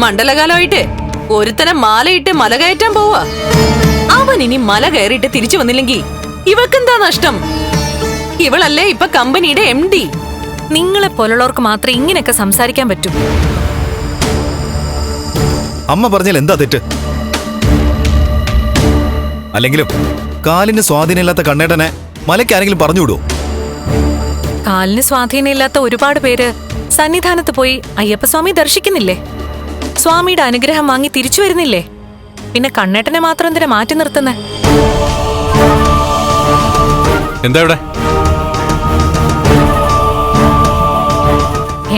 മണ്ഡലകാലമായിട്ട് ഒരുത്തനെ മാലയിട്ട് മല കയറ്റാൻ പോവാ. അവൻ ഇനി മല കയറിയിട്ട് തിരിച്ചു വന്നില്ലെങ്കിൽ ഇവക്കെന്താ നഷ്ടം? ഇവളല്ലേ ഇപ്പൊ കമ്പനിയുടെ MD. നിങ്ങളെ പോലുള്ളവർക്ക് മാത്രമേ ഇങ്ങനെയൊക്കെ സംസാരിക്കാൻ പറ്റൂ. അമ്മ പറഞ്ഞാൽ എന്താ തെറ്റ്? അല്ലെങ്കിലും കാലിന് സ്വാധീനമില്ലാത്ത കണ്ണേട്ടനെ മലയ്ക്ക് ആരെങ്കിലും പറഞ്ഞുവിടുവോ? കാലിന് സ്വാധീനമില്ലാത്ത ഒരുപാട് പേര് സന്നിധാനത്ത് പോയി അയ്യപ്പസ്വാമി ദർശിക്കുന്നില്ലേ? സ്വാമിയുടെ അനുഗ്രഹം വാങ്ങി തിരിച്ചു വരുന്നില്ലേ? പിന്നെ കണ്ണേട്ടനെ മാത്രം എന്തിനാ മാറ്റി നിർത്തുന്നേ? എന്താ ഇവിടെ?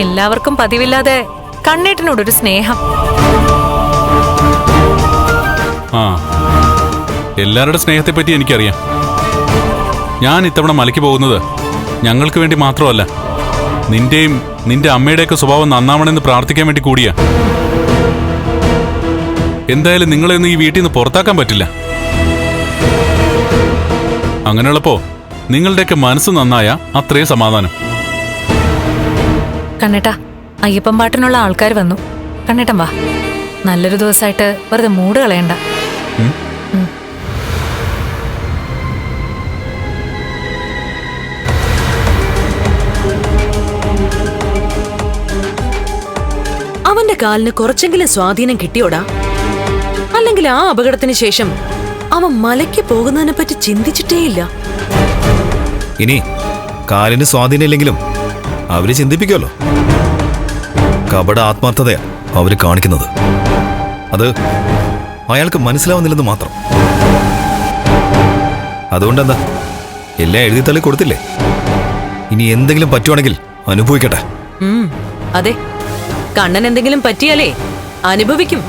എല്ലാവർക്കും പതിവില്ലാതെ കണ്ണേട്ടനോടൊരു സ്നേഹം. ആ, എല്ലാവരുടെ സ്നേഹത്തെ പറ്റി എനിക്കറിയാം. ഞാൻ ഇത്തവണ മലയ്ക്ക് പോകുന്നത് ഞങ്ങൾക്ക് വേണ്ടി മാത്രമല്ല, നിന്റെയും നിന്റെ അമ്മയുടെയൊക്കെ സ്വഭാവം നന്നാവണമെന്ന് പ്രാർത്ഥിക്കാൻ വേണ്ടി കൂടിയാ. എന്തായാലും നിങ്ങളെയൊന്നും ഈ വീട്ടിൽ നിന്ന് പുറത്താക്കാൻ പറ്റില്ല. അങ്ങനെയുള്ളപ്പോ നിങ്ങളുടെയൊക്കെ മനസ്സ് നന്നായ അത്രയും സമാധാനം. കണ്ണേട്ടാ, അയ്യപ്പൻ പാട്ടിനുള്ള ആൾക്കാർ വന്നു. കണ്ണേട്ടൻ വാ. നല്ലൊരു ദിവസമായിട്ട് വെറുതെ മൂഡ് കളയണ്ട. അവന്റെ കാലിന് കുറച്ചെങ്കിലും സ്വാധീനം കിട്ടിയോടാ? അല്ലെങ്കിൽ ആ അപകടത്തിന് ശേഷം അവൻ മലയ്ക്ക് പോകുന്നതിനെ പറ്റി ചിന്തിച്ചിട്ടേയില്ല. ഇനി കാലിന് സ്വാധീനമില്ലെങ്കിലും അവര് ചിന്തിപ്പിക്കുമല്ലോ. കപട ആത്മാർത്ഥതയാ അവര് കാണിക്കുന്നത്. അത് അയാൾക്ക് മനസ്സിലാവുന്നില്ലെന്ന് മാത്രം. അതുകൊണ്ടെന്താ, എല്ലാം എഴുതി തള്ളി കൊടുത്തില്ലേ? ഇനി എന്തെങ്കിലും പറ്റുവാണെങ്കിൽ അനുഭവിക്കട്ടെ. അതെ, കണ്ണൻ എന്തെങ്കിലും പറ്റിയാലേ അനുഭവിക്കും.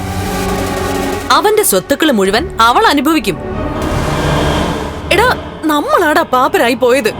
അവന്റെ സ്വത്തുക്കൾ മുഴുവൻ അവൾ അനുഭവിക്കും. എടാ, നമ്മളാടാ പാപ്പരായി പോയത്.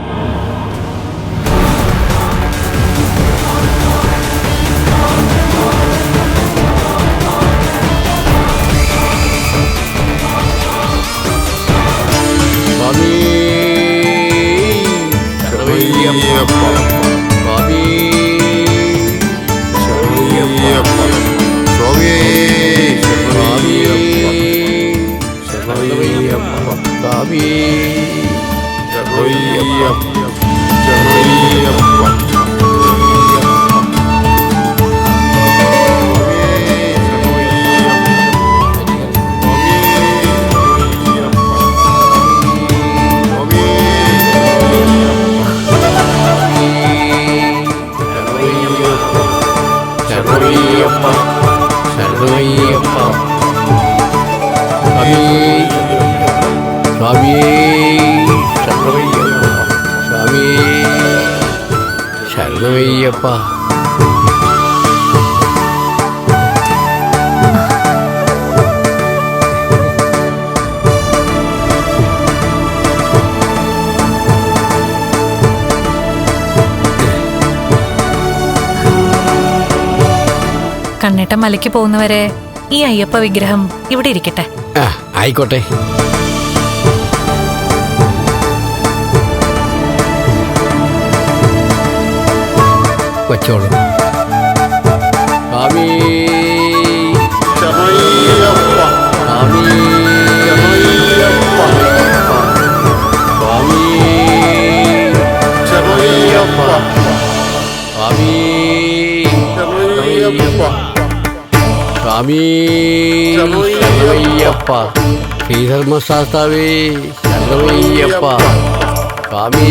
ശരണമയ്യപ്പ. കണ്ണേട്ടൻ മലയ്ക്ക് പോകുന്നവരെ ഈ അയ്യപ്പ വിഗ്രഹം ഇവിടെ ഇരിക്കട്ടെ. ആയിക്കോട്ടെ. വച്ചോളൂ. സ്വാമി ശരണയ്യപ്പ. സ്വാമി ശരണയ്യപ്പ. സ്വാമി ശരണയ്യപ്പ. സ്വാമി ശരണയ്യപ്പ. സ്വാമി ശരണയ്യപ്പ. ശ്രീധർമ്മശാസ്താവേ ശരണയ്യപ്പ. സ്വാമി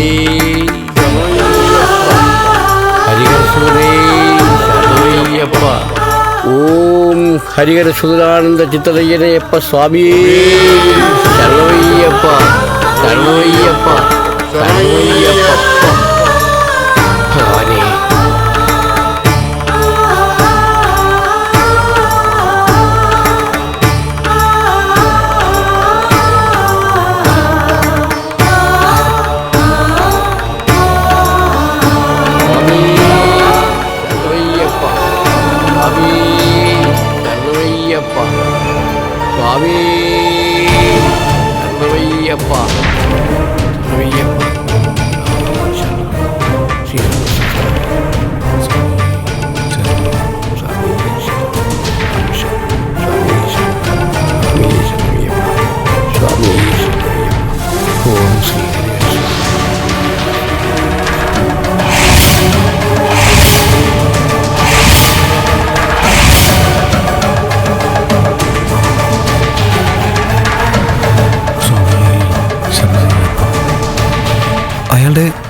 ഹരിഹരസൂരയ്യപ്പ. ഓം ഹരിഹരസൂരാനന്ദ ചിത്തയ്യനയപ്പ. സ്വാമി ശരണയ്യപ്പ. ശരണയ്യപ്പ. ശരണയ്യപ്പ. ഭഗവാനേ, സ്വാമി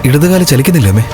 ഇടതുകാലം ചലിക്കുന്നില്ല അമ്മേ.